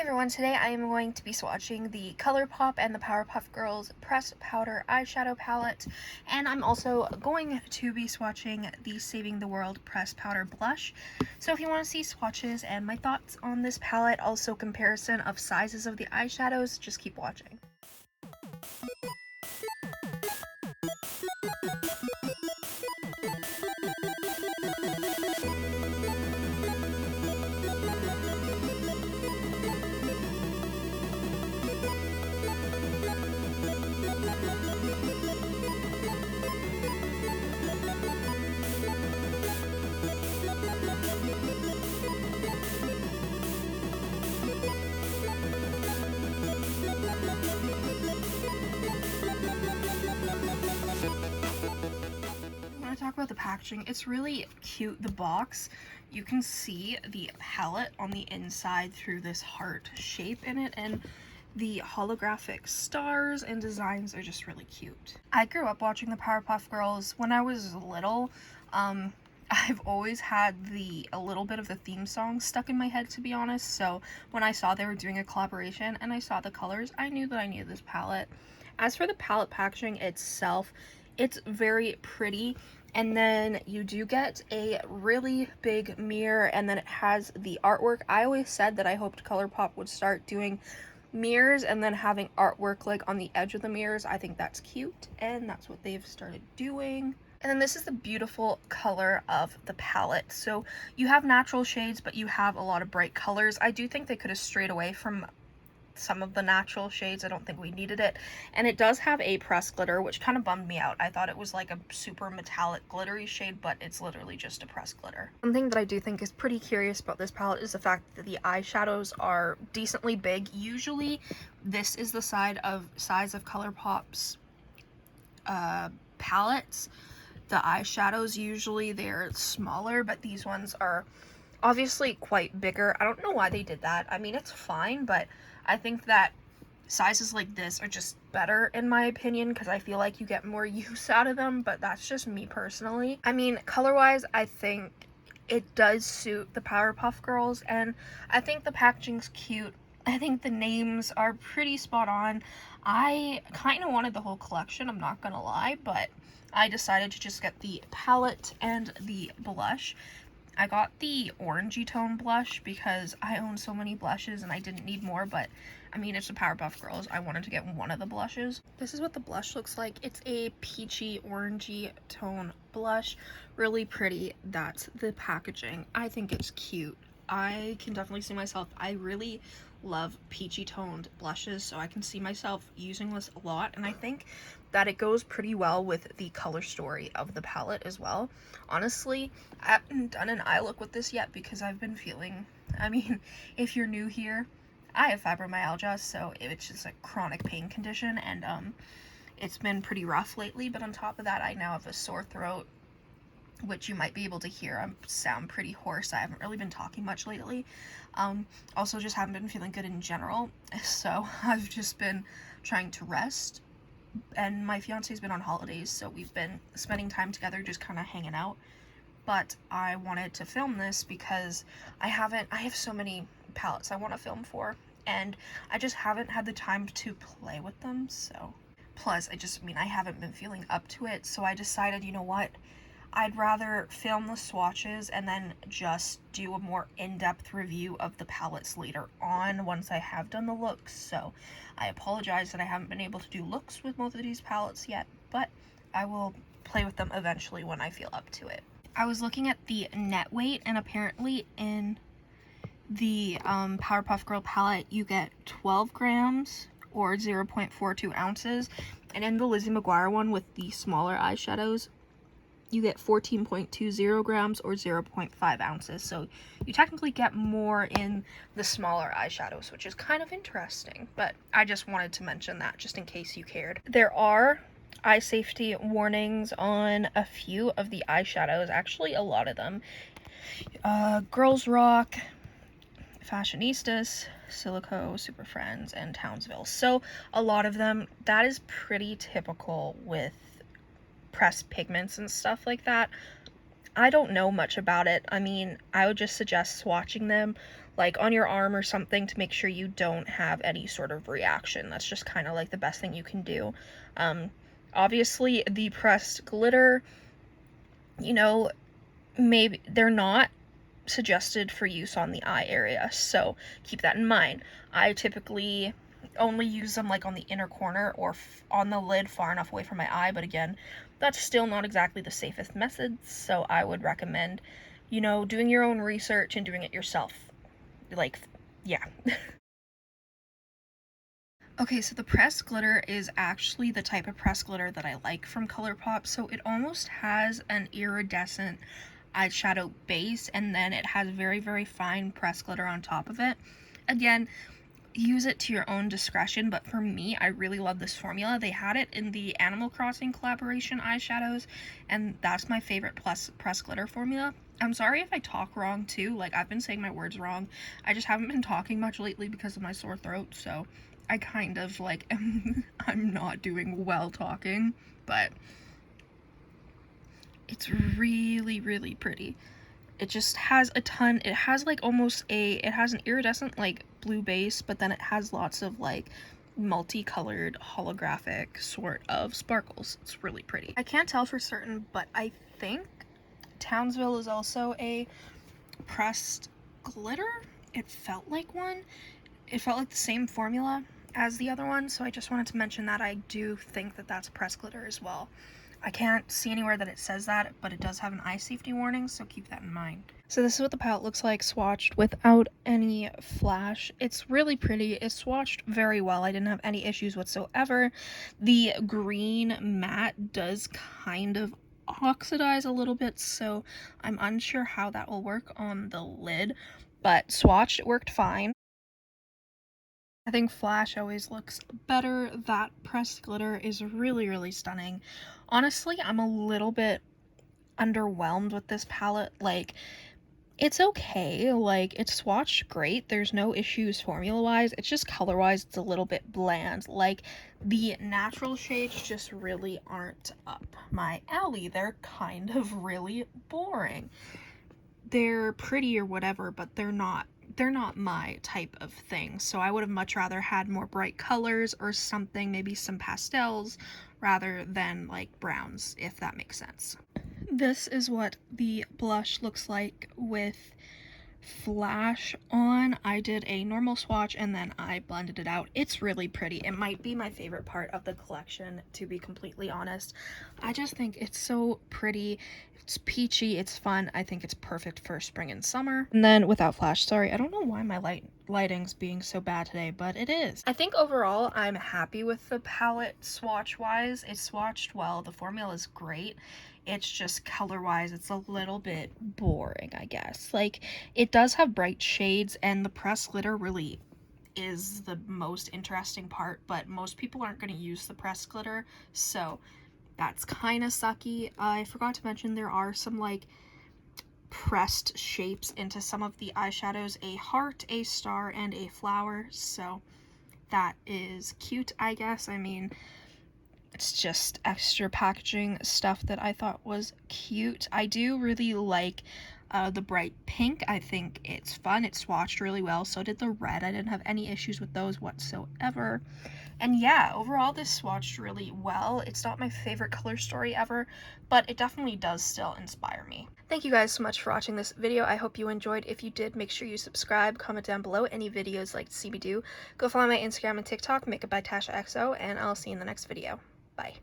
Everyone, today I am going to be swatching the Colourpop and the Powerpuff Girls Pressed Powder Eyeshadow Palette, and I'm also going to be swatching the Saving the World Pressed Powder Blush. So if you want to see swatches and my thoughts on this palette, also comparison of sizes of the eyeshadows, just keep watching. Talk about the packaging. It's really cute. The box, you can see the palette on the inside through this heart shape in it, and the holographic stars and designs are just really cute. I grew up watching the Powerpuff Girls when I was little. I've always had a little bit of the theme song stuck in my head, to be honest, so when I saw they were doing a collaboration and I saw the colors, I knew that I needed this palette. As for the palette packaging itself, it's very pretty. And then you do get a really big mirror, and then it has the artwork. I always said that I hoped Colourpop would start doing mirrors and then having artwork like on the edge of the mirrors. I think that's cute, and that's what they've started doing. And then this is the beautiful color of the palette. So you have natural shades, but you have a lot of bright colors. I do think they could have strayed away from some of the natural shades. I don't think we needed it. And it does have a pressed glitter, which kind of bummed me out. I thought it was like a super metallic glittery shade, but it's literally just a pressed glitter. One thing that I do think is pretty curious about this palette is the fact that the eyeshadows are decently big. Usually this is the size of Colourpop's palettes. The eyeshadows, usually they're smaller, but these ones are obviously quite bigger. I don't know why they did that. I mean, it's fine, but I think that sizes like this are just better in my opinion, because I feel like you get more use out of them, but that's just me personally. I mean, color-wise, I think it does suit the Powerpuff Girls, and I think the packaging's cute. I think the names are pretty spot on. I kind of wanted the whole collection, I'm not gonna lie, but I decided to just get the palette and the blush. I got the orangey tone blush because I own so many blushes and I didn't need more, but I mean, it's the Powerpuff Girls. I wanted to get one of the blushes. This is what the blush looks like. It's a peachy orangey tone blush. Really pretty. That's the packaging. I think it's cute. I can definitely see myself. I really love peachy toned blushes, so I can see myself using this a lot, and I think that it goes pretty well with the color story of the palette as well. Honestly, I haven't done an eye look with this yet because I've been feeling, I mean, if you're new here, I have fibromyalgia, so it's just a chronic pain condition, and it's been pretty rough lately, but on top of that, I now have a sore throat, which you might be able to hear. I sound pretty hoarse. I haven't really been talking much lately. Also just haven't been feeling good in general, so I've just been trying to rest, and my fiance's been on holidays, so we've been spending time together just kind of hanging out. But I wanted to film this because I have so many palettes I want to film for, and I just haven't had the time to play with them. So plus I haven't been feeling up to it, so I decided, you know what, I'd rather film the swatches and then just do a more in-depth review of the palettes later on once I have done the looks. So I apologize that I haven't been able to do looks with both of these palettes yet, but I will play with them eventually when I feel up to it. I was looking at the net weight, and apparently in the Powerpuff Girl palette you get 12 grams or 0.42 ounces, and in the Lizzie McGuire one with the smaller eyeshadows you get 14.20 grams or 0.5 ounces. So you technically get more in the smaller eyeshadows, which is kind of interesting, but I just wanted to mention that just in case you cared. There are eye safety warnings on a few of the eyeshadows, actually a lot of them. Girls Rock, Fashionistas, Silico, Super Friends, and Townsville. So a lot of them, that is pretty typical with pressed pigments and stuff like that. I don't know much about it. I mean, I would just suggest swatching them, like on your arm or something to make sure you don't have any sort of reaction. That's just kind of like the best thing you can do. Obviously the pressed glitter, you know, maybe they're not suggested for use on the eye area, so keep that in mind. I typically only use them like on the inner corner or on the lid far enough away from my eye, but again, that's still not exactly the safest method, so I would recommend, you know, doing your own research and doing it yourself. Like, yeah. Okay, so the pressed glitter is actually the type of pressed glitter that I like from Colourpop, so it almost has an iridescent eyeshadow base, and then it has very, very fine pressed glitter on top of it. Again, use it to your own discretion, but for me, I really love this formula. They had it in the Animal Crossing collaboration eyeshadows, and that's my favorite pressed glitter formula. I'm sorry if I talk wrong too, like I've been saying my words wrong. I just haven't been talking much lately because of my sore throat, so I kind of like I'm not doing well talking, but it's really, really pretty. It just has a ton, it has like almost it has an iridescent like blue base, but then it has lots of like multicolored holographic sort of sparkles. It's really pretty. I can't tell for certain, but I think Townsville is also a pressed glitter. It felt like one. It felt like the same formula as the other one, so I just wanted to mention that I do think that that's pressed glitter as well. I can't see anywhere that it says that, but it does have an eye safety warning, so keep that in mind. So this is what the palette looks like swatched without any flash. It's really pretty. It's swatched very well. I didn't have any issues whatsoever. The green matte does kind of oxidize a little bit, so I'm unsure how that will work on the lid, but swatched, it worked fine. I think flash always looks better. That pressed glitter is really, really stunning. Honestly, I'm a little bit underwhelmed with this palette. Like, it's okay. Like, it's swatched great. There's no issues formula-wise. It's just color-wise, it's a little bit bland. Like, the natural shades just really aren't up my alley. They're kind of really boring. They're pretty or whatever, but they're not my type of thing. So I would have much rather had more bright colors or something, maybe some pastels rather than like browns, if that makes sense. This is what the blush looks like with flash on. I did a normal swatch and then I blended it out. It's really pretty. It might be my favorite part of the collection, to be completely honest. I just think it's so pretty. It's peachy, it's fun. I think it's perfect for spring and summer. And then without flash, sorry, I don't know why my lighting's being so bad today, but it is. I think overall I'm happy with the palette swatch wise. It's swatched well. The formula is great. It's just color wise, it's a little bit boring, I guess. Like, it does have bright shades, and the pressed glitter really is the most interesting part, but most people aren't going to use the pressed glitter, so that's kind of sucky. I forgot to mention there are some like pressed shapes into some of the eyeshadows, a heart, a star, and a flower, so that is cute, I guess. I mean, it's just extra packaging stuff that I thought was cute. I do really like the bright pink. I think it's fun. It swatched really well. So did the red. I didn't have any issues with those whatsoever. And yeah, overall this swatched really well. It's not my favorite color story ever, but it definitely does still inspire me. Thank you guys so much for watching this video. I hope you enjoyed. If you did, make sure you subscribe, comment down below any videos you'd like to see me do. Go follow my Instagram and TikTok, Makeup by Tasha XO, and I'll see you in the next video. Bye.